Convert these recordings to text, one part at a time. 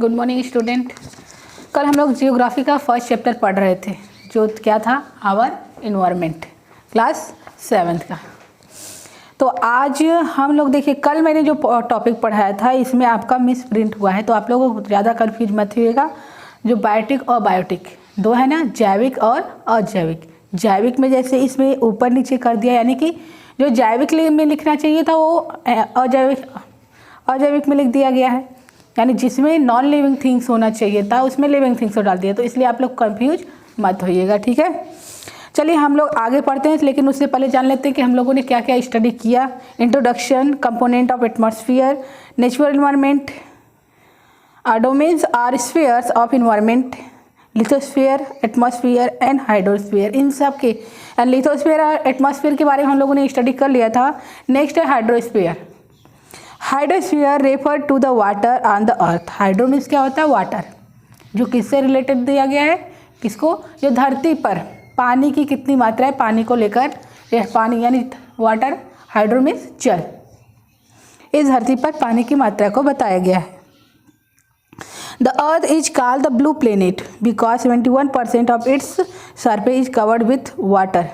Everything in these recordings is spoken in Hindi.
Good morning student. कल हम लोग जियोग्राफी का फर्स्ट चैप्टर पढ़ रहे थे जो क्या था आवर इन्वायरमेंट, क्लास 7th का। तो आज हम लोग देखिए, कल मैंने जो टॉपिक पढ़ाया था इसमें आपका मिस प्रिंट हुआ है, तो आप लोग ज़्यादा कन्फ्यूज मत होइएगा। जो बायोटिक और बायोटिक दो है ना, जैविक और अजैविक। जैविक में जैसे इसमें ऊपर नीचे कर दिया, यानी कि जो जैविक में लिखना चाहिए था वो अजैविक में लिख दिया गया है, यानी जिसमें नॉन लिविंग थिंग्स होना चाहिए था उसमें लिविंग थिंग्स को डाल दिया। तो इसलिए आप लोग कंफ्यूज मत होइएगा, ठीक है। चलिए हम लोग आगे पढ़ते हैं, लेकिन उससे पहले जान लेते हैं कि हम लोगों ने क्या क्या स्टडी किया। Introduction, component of atmosphere, natural environment, domains or spheres of environment, lithosphere, atmosphere and hydrosphere. इन सब के लिथोस्फीयर और एटमॉस्फेयर के बारे में हम लोगों ने स्टडी कर लिया था। नेक्स्ट है hydrosphere. Hydrosphere refer to the water on the earth. Hydro means क्या होता है? वाटर। जो किससे रिलेटेड दिया गया है? किसको? जो धरती पर पानी की कितनी मात्रा है, पानी को लेकर, पानी यानी वाटर, हाइड्रो मीन्स जल। इस धरती पर पानी की मात्रा को बताया गया है। The earth is called the blue planet because 71% of its surface is covered with water.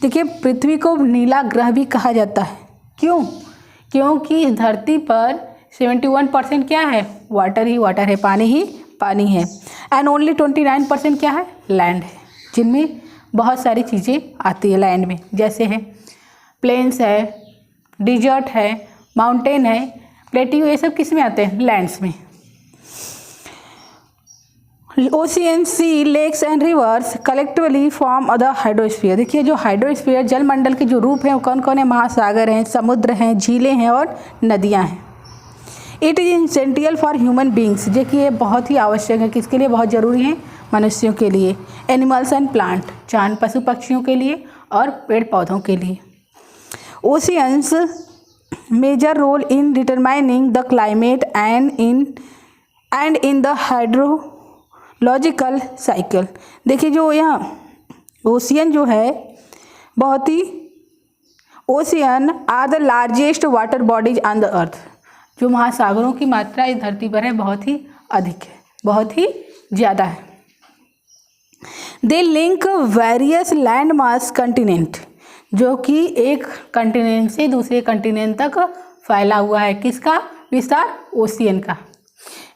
देखिए, पृथ्वी को नीला ग्रह भी कहा जाता है। क्यों? क्योंकि इस धरती पर 71% क्या है? वाटर ही वाटर है, पानी ही पानी है। एंड ओनली 29% क्या है? लैंड है, जिनमें बहुत सारी चीज़ें आती है लैंड में, जैसे है प्लेन्स है, डिजर्ट है, माउंटेन है, प्लेट्यू, ये सब किस में आते हैं? लैंड्स में। Ocean, sea, lakes and rivers collectively form the hydrosphere. देखिए, जो हाइड्रोस्फीयर जलमंडल के जो रूप हैं वो कौन कौन है? महासागर हैं, समुद्र हैं, झीलें हैं और नदियां हैं। It is essential for human beings. देखिए, ये बहुत ही आवश्यक है। किसके लिए बहुत ज़रूरी है? मनुष्यों के लिए। एनिमल्स एंड प्लांट, चांद पशु पक्षियों के लिए और पेड़ पौधों के लिए। Oceans major role in determining the climate and in the hydrological cycle. देखिए, जो यहाँ ओशियन जो है बहुत ही, ocean are the largest water bodies on the earth. जो महासागरों की मात्रा इस धरती पर है बहुत ही अधिक है, बहुत ही ज़्यादा है। They link various land mass continent, जो कि एक कंटिनेंट से दूसरे कंटिनेंट तक फैला हुआ है। किसका विस्तार? ओशियन का,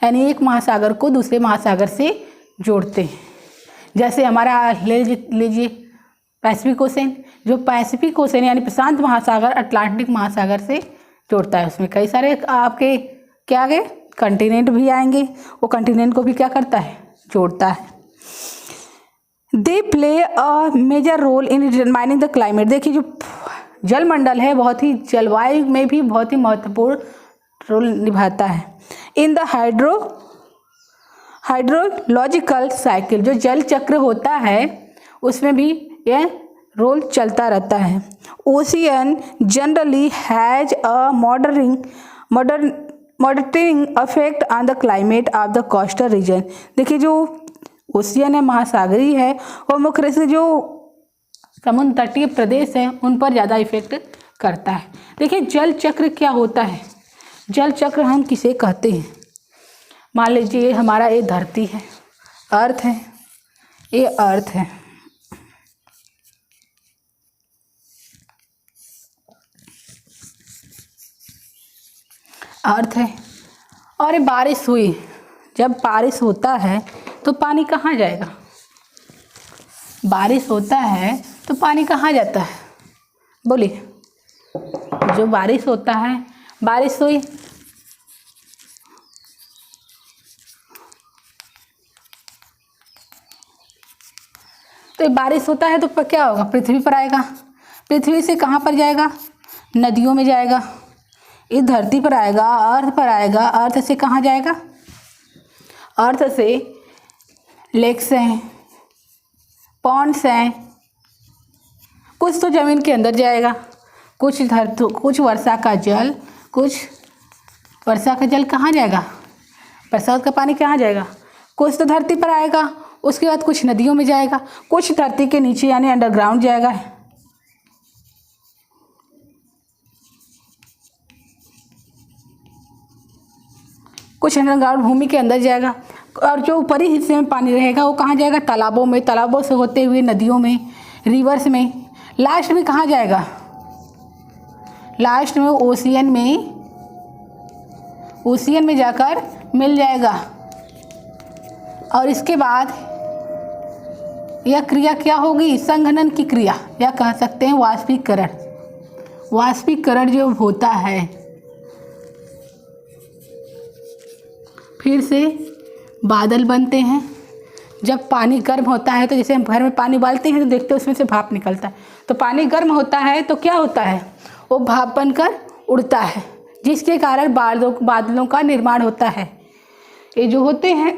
यानी एक महासागर को दूसरे महासागर से जोड़ते हैं। जैसे हमारा ले लीजिए पैसिफिक ओशन। जो पैसिफिक ओशन यानी प्रशांत महासागर अटलांटिक महासागर से जोड़ता है, उसमें कई सारे आपके क्या आ गए? कंटिनेंट भी आएंगे। वो कंटिनेंट को भी क्या करता है? जोड़ता है। They play a major role in determining the climate. देखिए, जो जलमंडल है बहुत ही, जलवायु में भी बहुत ही महत्वपूर्ण रोल निभाता है। इन द हाइड्रोलॉजिकल साइकिल, जो जल चक्र होता है उसमें भी यह रोल चलता रहता है। Ocean generally has a moderating effect on the climate of the coastal region. देखिए, जो ओशियन है, महासागरी है, और मुख्य रूप से जो समुद्र तटीय प्रदेश है उन पर ज़्यादा इफेक्ट करता है। देखिए, जल चक्र क्या होता है? जल चक्र हम किसे कहते हैं? मान लीजिए हमारा ये धरती है, अर्थ है, ये अर्थ है, अर्थ है, और ये बारिश हुई। जब बारिश होता है तो पानी कहाँ जाएगा? बारिश होता है तो पानी कहाँ जाता है? बोलिए। जो बारिश होता है, बारिश हुई, तो बारिश होता है तो क्या होगा? पृथ्वी पर आएगा। पृथ्वी से कहाँ पर जाएगा? नदियों में जाएगा। इस धरती पर आएगा, अर्थ पर आएगा। अर्थ से कहाँ जाएगा? अर्थ से लेक्स हैं, पॉन्ड्स हैं, कुछ तो जमीन के अंदर जाएगा, कुछ वर्षा का जल, कुछ वर्षा का जल कहाँ जाएगा? बरसात का पानी कहाँ जाएगा? कुछ तो धरती पर आएगा, उसके बाद कुछ नदियों में जाएगा, कुछ धरती के नीचे यानी अंडरग्राउंड जाएगा। कुछ अंडरग्राउंड भूमि के अंदर जाएगा, और जो ऊपरी हिस्से में पानी रहेगा वो कहाँ जाएगा? तालाबों में, तालाबों से होते हुए नदियों में, रिवर्स में, लास्ट में कहाँ जाएगा? लास्ट में ओशियन में जाकर मिल जाएगा। और इसके बाद यह क्रिया क्या होगी? संघनन की क्रिया, या कह सकते हैं वाष्पीकरण। वाष्पीकरण जो होता है, फिर से बादल बनते हैं। जब पानी गर्म होता है तो जैसे हम घर में पानी उबालते हैं तो देखते हैं उसमें से भाप निकलता है, तो पानी गर्म होता है तो क्या होता है? वो भाप बनकर उड़ता है, जिसके कारण बादलों का निर्माण होता है। ये जो होते हैं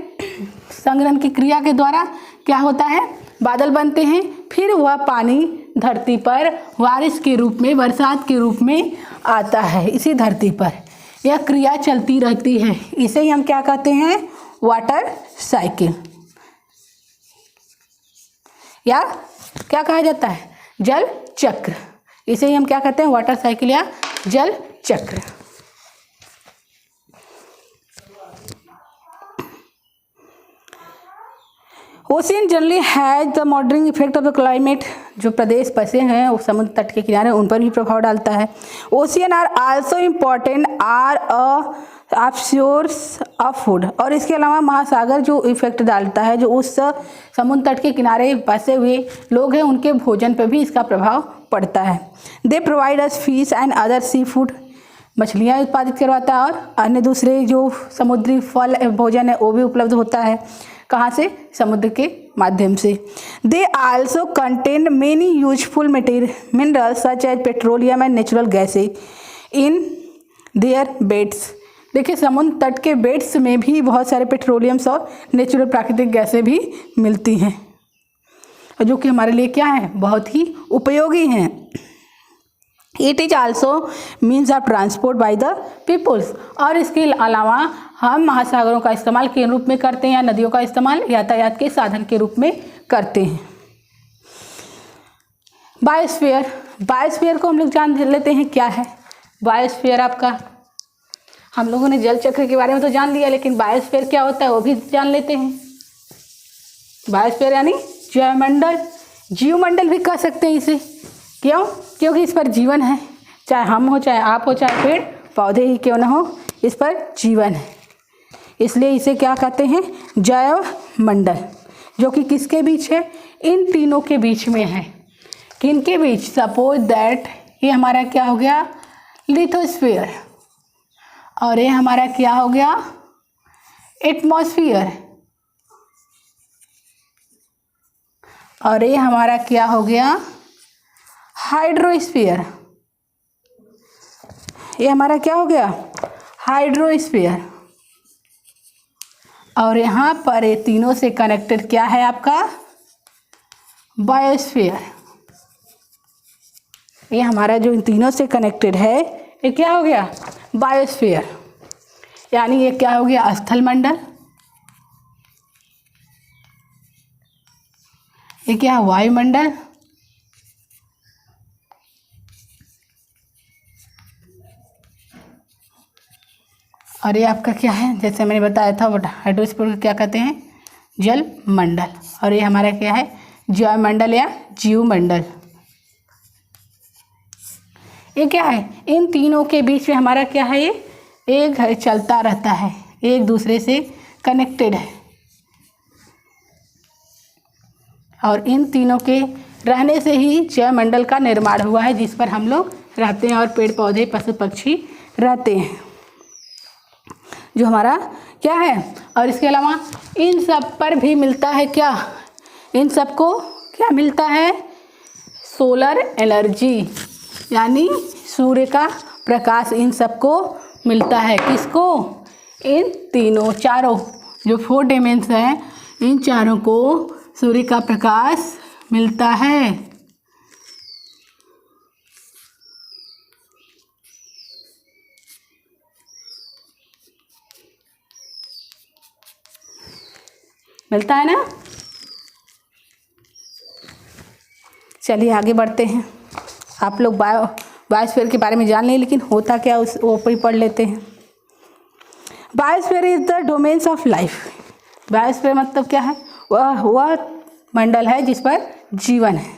संघनन की क्रिया के द्वारा क्या होता है? बादल बनते हैं, फिर वह पानी धरती पर बारिश के रूप में, बरसात के रूप में आता है। इसी धरती पर यह क्रिया चलती रहती है। इसे ही हम क्या कहते हैं? वाटर साइकिल, या क्या कहा जाता है? जल चक्र। इसे ही हम क्या कहते हैं? वाटर साइकिल या जल चक्र। Ocean generally has the moderating effect of the climate. जो प्रदेश बसे हैं वो समुद्र तट के किनारे, उन पर भी प्रभाव डालता है। Ocean are also important are of source of food. और इसके अलावा महासागर जो इफेक्ट डालता है, जो उस समुद्र तट के किनारे बसे हुए लोग हैं उनके भोजन पर भी इसका प्रभाव पड़ता है। They provide us fish and other sea food. मछलियाँ उत्पादित करवाता है और अन्य दूसरे जो समुद्री फल भोजन है वो भी उपलब्ध होता है। कहाँ से? समुद्र के माध्यम से। They also contain many useful minerals such as petroleum and natural gases in their beds. देखिए समुद्र तट के बेड्स में भी बहुत सारे पेट्रोलियम्स और नेचुरल प्राकृतिक गैसें भी मिलती हैं, जो कि हमारे लिए क्या है? बहुत ही उपयोगी हैं। It is also means of transport by the peoples. और इसके अलावा हम महासागरों का इस्तेमाल किन रूप में करते हैं, या नदियों का इस्तेमाल यातायात के साधन के रूप में करते हैं। बायोस्फीयर, बायोस्फीयर को हम लोग जान लेते हैं क्या है। बायोस्फीयर आपका, हम लोगों ने जल चक्र के बारे में तो जान लिया, लेकिन बायोस्फीयर क्या होता है वो भी जान लेते हैं। बायोस्फीयर यानी जैवमंडल, जीवमंडल भी कह सकते हैं इसे। क्यों? क्योंकि इस पर जीवन है, चाहे हम हो, चाहे आप हो, चाहे पेड़ पौधे ही क्यों ना हो, इस पर जीवन है। इसलिए इसे क्या कहते हैं? जैवमंडल। जो कि किसके बीच है? इन तीनों के बीच में है। किन के बीच? सपोज दैट ये हमारा क्या हो गया? लिथोस्फीयर, और ये हमारा क्या हो गया? एटमॉस्फेयर, और ये हमारा क्या हो गया? हाइड्रोस्फीयर। ये हमारा क्या हो गया? हाइड्रोस्फीयर। और यहाँ पर ये तीनों से कनेक्टेड क्या है आपका? बायोस्फीयर। ये हमारा जो इन तीनों से कनेक्टेड है ये क्या हो गया? बायोस्फीयर। यानी ये क्या हो गया? स्थल मंडल। ये क्या है? वायुमंडल। और ये आपका क्या है? जैसे मैंने बताया था हाइड्रोस्फीयर को क्या कहते हैं? जल मंडल। और ये हमारा क्या है? जैवमंडल या जीवमंडल। ये क्या है? इन तीनों के बीच में हमारा क्या है? ये एक चलता रहता है, एक दूसरे से कनेक्टेड है। और इन तीनों के रहने से ही जैवमंडल का निर्माण हुआ है, जिस पर हम लोग रहते हैं और पेड़ पौधे पशु पक्षी रहते हैं, जो हमारा क्या है। और इसके अलावा इन सब पर भी मिलता है क्या? इन सबको क्या मिलता है? सोलर एनर्जी, यानी सूर्य का प्रकाश इन सबको मिलता है। किसको? इन तीनों, चारों जो 4 डायमेंशन हैं, इन चारों को सूर्य का प्रकाश मिलता है। मिलता है ना? चलिए आगे बढ़ते हैं। आप लोग बायोस्फीयर के बारे में जान लें, लेकिन होता क्या उस वो भी पढ़ लेते हैं। Biosphere is the domains of life. Biosphere मतलब क्या है? वह मंडल है जिस पर जीवन है।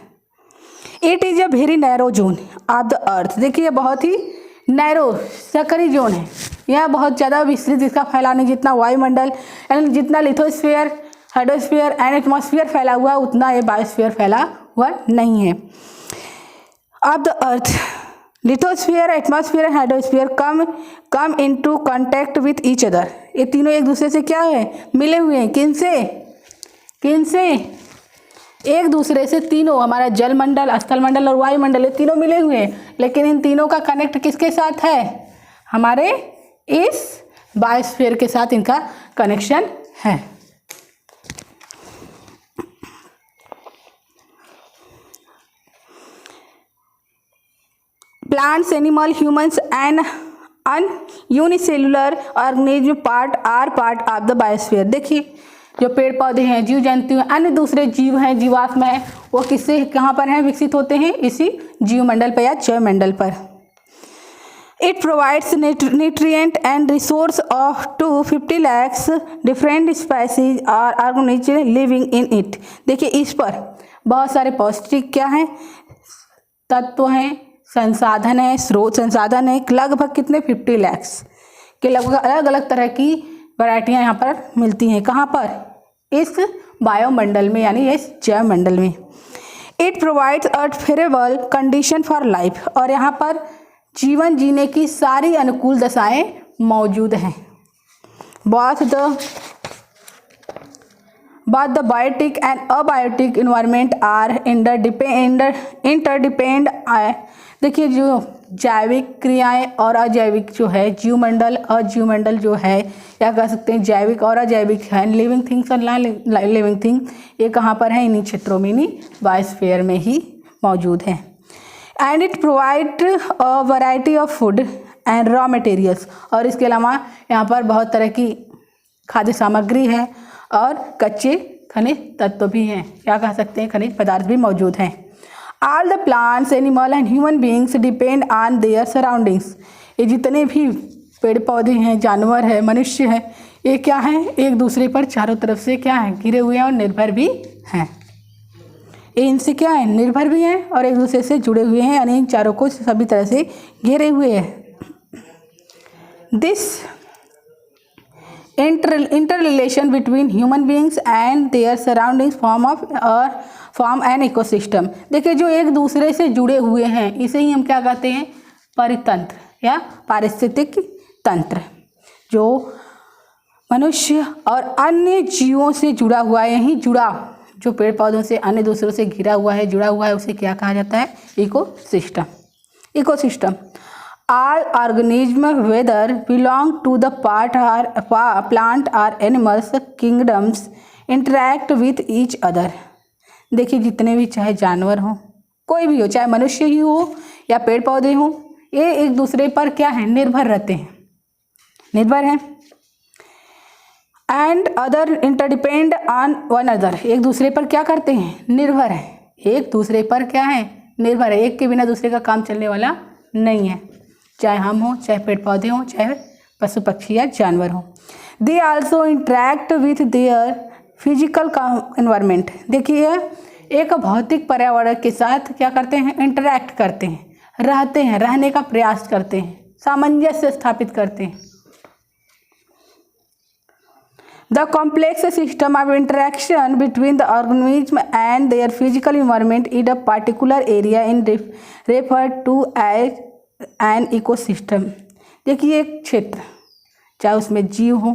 It is a very narrow zone of the earth. देखिए बहुत ही नैरो सकरी जोन है, यह बहुत ज़्यादा विस्तृत, इसका फैलाने जितना वायुमंडल यानी जितना लिथोस्फीयर, हाइड्रोस्फीयर एंड एटमॉस्फेयर फैला हुआ है उतना ये बायोस्फीयर फैला हुआ नहीं है। Of the earth lithosphere, atmosphere and hydrosphere come into contact with each other. ये तीनों एक दूसरे से क्या है? मिले हुए हैं। किनसे? एक दूसरे से। तीनों हमारा जलमंडल, स्थलमंडल और वायुमंडल ये तीनों मिले हुए हैं, लेकिन इन तीनों का कनेक्ट किसके साथ है? हमारे इस बायोस्फीयर के साथ इनका कनेक्शन है। Plants, animal, humans and unicellular organism part of the biosphere. देखिए जो पेड़ पौधे हैं, जीव जंतु हैं, अन्य दूसरे जीव हैं, जीवात्म हैं, वो किससे कहाँ पर हैं? विकसित होते हैं इसी जीवमंडल पर या जैवमंडल पर। It provides nutrient and resource of 250 lakhs different species और ऑर्गेनिज्म लिविंग इन इट। देखिए इस पर बहुत सारे पौष्टिक क्या हैं? तत्व हैं, संसाधन है, स्रोत संसाधन है, लगभग कितने? 50 lakhs के लगभग अलग अलग तरह की वैरायटियाँ यहाँ पर मिलती हैं। कहाँ पर? इस बायोमंडल में यानी इस जैवमंडल में। It provides a favourable condition for life. और यहाँ पर जीवन जीने की सारी अनुकूल दशाएं मौजूद हैं। Both the biotic and abiotic environment are interdepend. देखिए जो जैविक क्रियाएं और अजैविक जो है जीवमंडल, अजीवमंडल जो है या कह सकते हैं जैविक और अजैविक है, लिविंग थिंग्स और नॉन लिविंग थिंग, ये कहाँ पर है? इन्हीं क्षेत्रों में, इन्हीं बायोस्फीयर में ही मौजूद हैं। And it provide a variety of food and raw materials. और इसके अलावा यहाँ पर बहुत तरह की खाद्य सामग्री है और कच्चे खनिज तत्व भी हैं, क्या कह सकते हैं खनिज पदार्थ भी मौजूद हैं। All the plants, animal and human beings depend on their surroundings। ये जितने भी पेड़ पौधे हैं, जानवर है, मनुष्य है, ये क्या है? एक दूसरे पर चारों तरफ से क्या है? घिरे हुए हैं और निर्भर भी हैं। ये इनसे क्या है? निर्भर भी हैं और एक दूसरे से जुड़े हुए हैं, यानी इन चारों को सभी तरह से घेरे हुए हैं। This interrelation between human beings and their surroundings form an ecosystem। देखिए जो एक दूसरे से जुड़े हुए हैं इसे ही हम क्या कहते हैं? परितंत्र या पारिस्थितिक तंत्र। जो मनुष्य और अन्य जीवों से जुड़ा हुआ है, यही जुड़ाव जो पेड़ पौधों से अन्य दूसरों से घिरा हुआ है, जुड़ा हुआ है, उसे क्या कहा जाता है? Ecosystem. All organisms whether belong to the plant or animals kingdoms interact with each other। देखिए जितने भी चाहे जानवर हों, कोई भी हो, चाहे मनुष्य ही हो या पेड़ पौधे हों, ये एक दूसरे पर क्या है? निर्भर रहते हैं, निर्भर हैं। And other interdepend on one other. एक दूसरे पर क्या करते हैं? निर्भर हैं। एक दूसरे पर क्या है? निर्भर है। एक के बिना दूसरे का काम चलने वाला नहीं है, चाहे हम हों, चाहे पेड़ पौधे हों, चाहे पशु पक्षी या जानवर हों। They also interact with their physical environment. देखिए एक भौतिक पर्यावरण के साथ क्या करते हैं? इंटरैक्ट करते हैं, रहते हैं, रहने का प्रयास करते हैं, सामंजस्य स्थापित करते हैं। The complex system of interaction between the organism and their physical environment in a particular area in referred to as an ecosystem. देखिए एक क्षेत्र, चाहे उसमें जीव हो,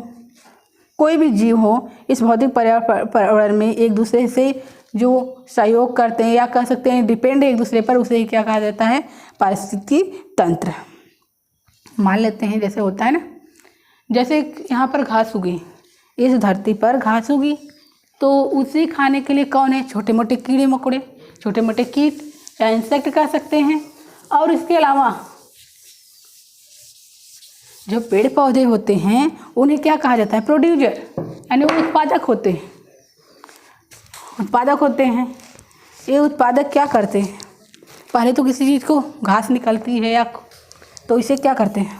कोई भी जीव हो, इस भौतिक पर्यावरण में एक दूसरे से जो सहयोग करते हैं या कह सकते हैं डिपेंड एक दूसरे पर, उसे क्या कहा जाता है? पारिस्थितिकी तंत्र। मान लेते हैं जैसे होता है ना, जैसे यहाँ पर घास उगी, इस धरती पर घास उगी, तो उसे खाने के लिए कौन है? छोटे मोटे कीड़े मकोड़े, छोटे मोटे कीट या इंसेक्ट कह सकते हैं। और इसके अलावा जो पेड़ पौधे होते हैं उन्हें क्या कहा जाता है? प्रोड्यूसर, यानी वो उत्पादक होते हैं, उत्पादक होते हैं। ये उत्पादक क्या करते हैं? पहले तो किसी चीज़ को घास निकलती है या तो इसे क्या करते हैं?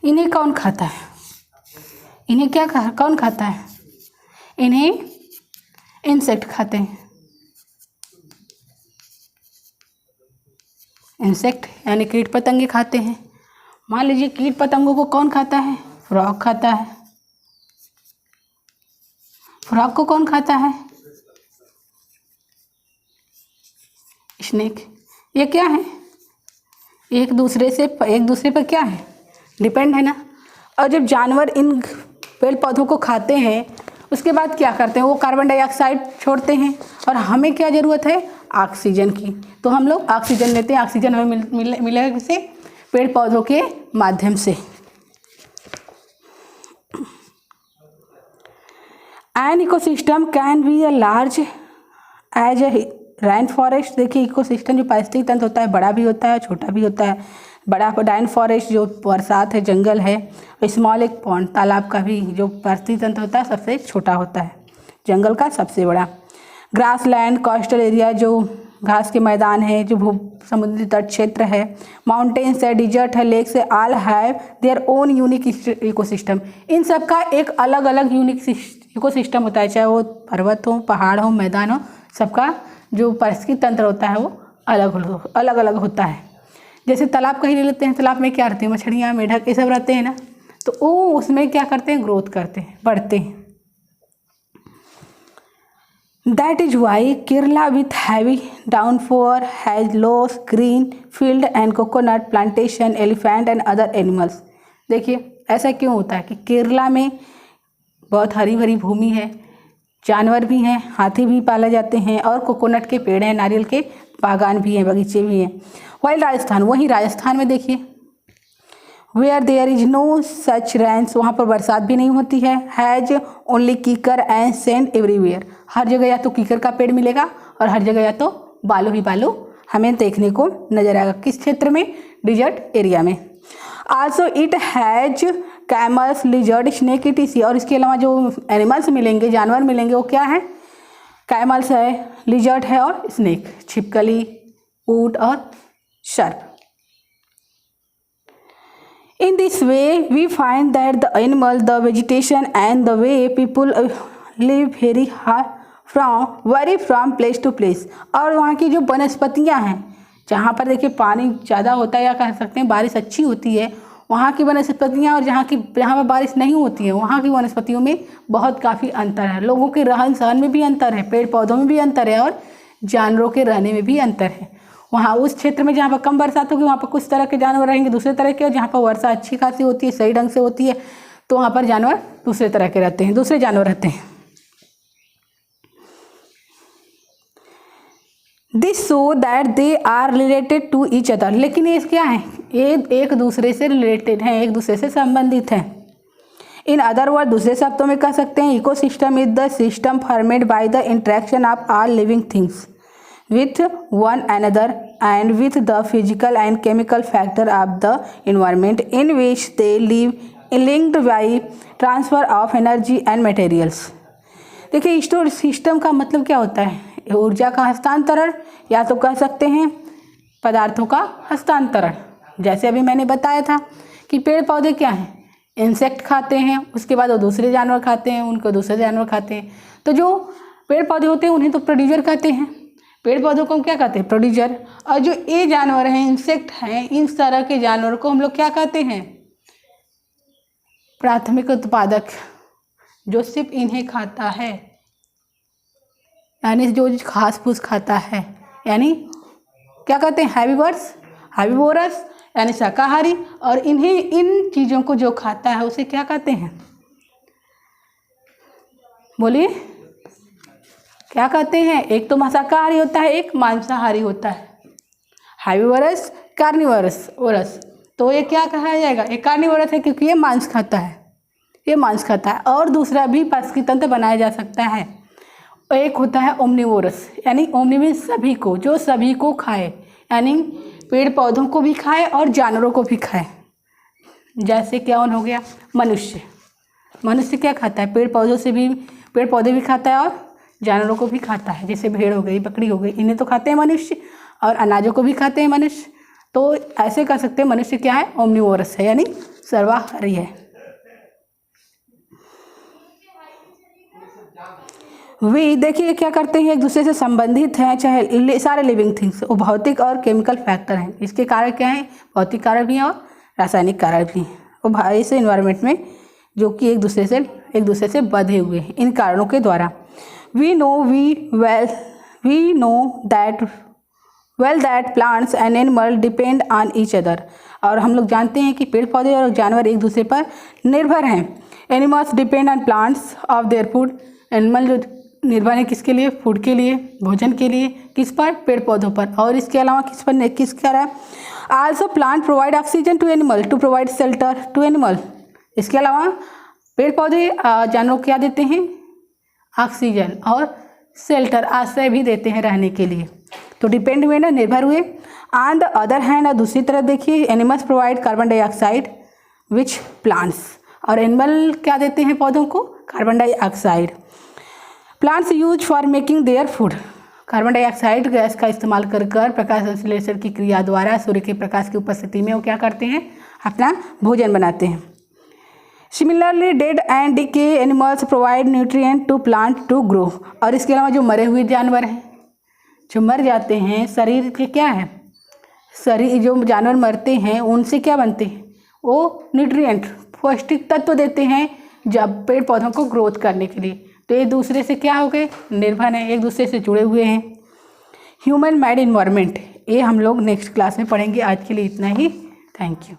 इन्हें कौन खाता है? इन्हें कौन खाता है? इन्हें इंसेक्ट खाते हैं। इंसेक्ट यानी कीट पतंगे खाते हैं। मान लीजिए कीट पतंगों को कौन खाता है? फ्रॉग खाता है। फ्रॉग को कौन खाता है? स्नेक। ये क्या है? एक दूसरे पर क्या है? डिपेंड है ना। और जब जानवर इन पेड़ पौधों को खाते हैं उसके बाद क्या करते हैं? वो कार्बन डाइऑक्साइड छोड़ते हैं और हमें क्या ज़रूरत है? ऑक्सीजन की। तो हम लोग ऑक्सीजन लेते हैं। ऑक्सीजन हमें मिलेगा किससे? पेड़ पौधों के माध्यम से। An ecosystem can be a large as a rain forest. देखिए इकोसिस्टम जो पारिस्थितिक तंत्र होता है बड़ा भी होता है छोटा भी होता है। बड़ा रेन फॉरेस्ट जो बरसात है जंगल है। स्मॉल एक पॉन्ड तालाब का भी जो पारिस्थितिक तंत्र होता है सबसे छोटा होता है, जंगल का सबसे बड़ा। ग्रास लैंड कोस्टल एरिया जो घास के मैदान है, जो समुद्री तट क्षेत्र है, माउंटेन्स है, डिजर्ट है, लेक्स है, all have their own unique ecosystem. इन सब का एक अलग अलग यूनिक इकोसिस्टम होता है, चाहे वो पर्वत हो, पहाड़ हो, मैदान हो, सबका जो पारिस्थितिक तंत्र होता है वो अलग अलग होता है। जैसे तालाब का ही ले लेते हैं, तालाब में क्या रहते हैं? मछलियाँ, मेढक, ये सब रहते हैं ना। तो वो उसमें क्या करते हैं? ग्रोथ करते हैं, बढ़ते हैं। That is why Kerala with heavy downpour has lost green field and coconut plantation, elephant and other animals। देखिए ऐसा क्यों होता है कि केरला में बहुत हरी भरी भूमि है, जानवर भी हैं, हाथी भी पाले जाते हैं और कोकोनट के पेड़ हैं, नारियल के बागान भी हैं, बगीचे भी हैं। वहीं राजस्थान में देखिए where there is no such rains, वहाँ पर बरसात भी नहीं होती है। Has only kikar and sand everywhere. हर जगह या तो कीकर का पेड़ मिलेगा और हर जगह या तो बालू ही बालू हमें देखने को नजर आएगा। किस क्षेत्र में? डिजर्ट एरिया में। Also it has camels, lizard, snake, etc. और इसके अलावा जो एनिमल्स मिलेंगे, जानवर मिलेंगे, वो क्या है? कैमल्स है, लिजर्ड है और स्नेक, छिपकली, ऊंट और सर्प। In this way, we find that the animal, the vegetation, and the way people live vary from place to place। और वहाँ की जो वनस्पतियाँ हैं, जहाँ पर देखिए पानी ज़्यादा होता है या कह सकते हैं बारिश अच्छी होती है, वहाँ की वनस्पतियाँ और जहाँ पर बारिश नहीं होती है, वहाँ की वनस्पतियों में बहुत काफ़ी अंतर है। लोगों के रहन सहन में भी अंतर है, पेड़ पौधों में भी अंतर है और जानवरों के रहने में भी अंतर है। वहाँ उस क्षेत्र में जहाँ पर कम बरसात होगी वहाँ पर कुछ तरह के जानवर रहेंगे दूसरे तरह के, और जहाँ पर वर्षा अच्छी खासी होती है, सही ढंग से होती है, तो वहाँ पर जानवर दूसरे तरह के रहते हैं, दूसरे जानवर रहते हैं। This show that they are related to each other. लेकिन ये क्या है? ये एक दूसरे से रिलेटेड हैं, एक दूसरे से संबंधित हैं। इन अदर वर्ड, दूसरे शब्दों में कह सकते हैं ecosystem is the system formed by the interaction of all living things with one another and with the physical and chemical factor of the environment in which they live, linked by transfer of energy and materials। देखिए स्टोर सिस्टम का मतलब क्या होता है? ऊर्जा का हस्तांतरण, या तो कह सकते हैं पदार्थों का हस्तांतरण। जैसे अभी मैंने बताया था कि पेड़ पौधे क्या हैं? इंसेक्ट खाते हैं, उसके बाद वो दूसरे जानवर खाते हैं, उनको दूसरे जानवर खाते हैं। तो जो पेड़ पौधे होते हैं उन्हें तो प्रोड्यूसर कहते हैं, पेड़ पौधों को हम क्या कहते हैं? प्रोड्यूसर। और जो ये जानवर हैं, इंसेक्ट हैं, इन तरह के जानवरों को हम लोग क्या कहते हैं? प्राथमिक उत्पादक, जो सिर्फ इन्हें खाता है, यानी जो घास फूस खाता है, यानी क्या कहते हैं? हैबिवोरस यानी शाकाहारी। और इन्हें इन चीज़ों को जो खाता है उसे क्या कहते हैं? बोलिए क्या कहते हैं? एक तो शाकाहारी होता है, एक मांसाहारी होता है। हाइबिवोरस, कार्निवोरस ओरस। तो ये क्या कहा जाएगा? एक कार्निवोरस है क्योंकि ये मांस खाता है, ये मांस खाता है। और दूसरा भी पारिस्थितिक तंत्र बनाया जा सकता है। एक होता है ओमनिवोरस, यानी ओमनी मीन्स सभी को, जो सभी को खाए, यानी पेड़ पौधों को भी खाए और जानवरों को भी खाए। जैसे क्या हो गया? मनुष्य। मनुष्य क्या खाता है? पेड़ पौधे भी खाता है और जानवरों को भी खाता है। जैसे भेड़ हो गई, बकरी हो गई, इन्हें तो खाते हैं मनुष्य, और अनाजों को भी खाते हैं मनुष्य। तो ऐसे कर सकते हैं मनुष्य क्या है, ओमनिवोरस है, यानी सर्वाहारी है। वे देखिए क्या करते हैं, एक दूसरे से संबंधित हैं, चाहे सारे लिविंग थिंग्स, वो भौतिक और केमिकल फैक्टर हैं। इसके कारण क्या हैं, भौतिक कारण भी हैं और रासायनिक कारण भी हैं। वो इस इन्वायरमेंट में जो कि एक दूसरे से बंधे हुए हैं इन कारणों के द्वारा। We know that plants and animal depend on each other. और हम लोग जानते हैं कि पेड़ पौधे और जानवर एक दूसरे पर निर्भर हैं। Animals depend on plants of their food. Animal जो निर्भर है किसके लिए, फूड के लिए, भोजन के लिए, किस पर, पेड़ पौधों पर। और इसके अलावा किस पर, किस कह रहा है, also plant provide oxygen to animal to provide shelter to animal. इसके अलावा पेड़ पौधे जानवरों को क्या देते हैं, ऑक्सीजन और शेल्टर, आश्रय भी देते हैं रहने के लिए। तो डिपेंड हुए ना, निर्भर हुए। ऑन द अदर हैंड, और दूसरी तरफ देखिए, animals provide carbon dioxide which plants, और एनिमल क्या देते हैं पौधों को, carbon dioxide. Plants use for making their food. Carbon dioxide gas का इस्तेमाल कर प्रकाश संश्लेषण की क्रिया द्वारा सूर्य के प्रकाश की उपस्थिति में वो क्या करते हैं, अपना भोजन बनाते हैं। Similarly dead and decay animals provide nutrient to plant to grow. और इसके अलावा जो मरे हुए जानवर हैं, जो मर जाते हैं, शरीर के क्या है, शरीर जो जानवर मरते हैं उनसे क्या बनते हैं, वो न्यूट्रिएंट पौष्टिक तत्व देते हैं जब पेड़ पौधों को ग्रोथ करने के लिए। तो एक दूसरे से क्या हो गए, निर्भर हैं, एक दूसरे से जुड़े हुए हैं। ह्यूमन मेड इन्वायरमेंट, ये हम लोग नेक्स्ट क्लास में पढ़ेंगे। आज के लिए इतना ही, थैंक यू।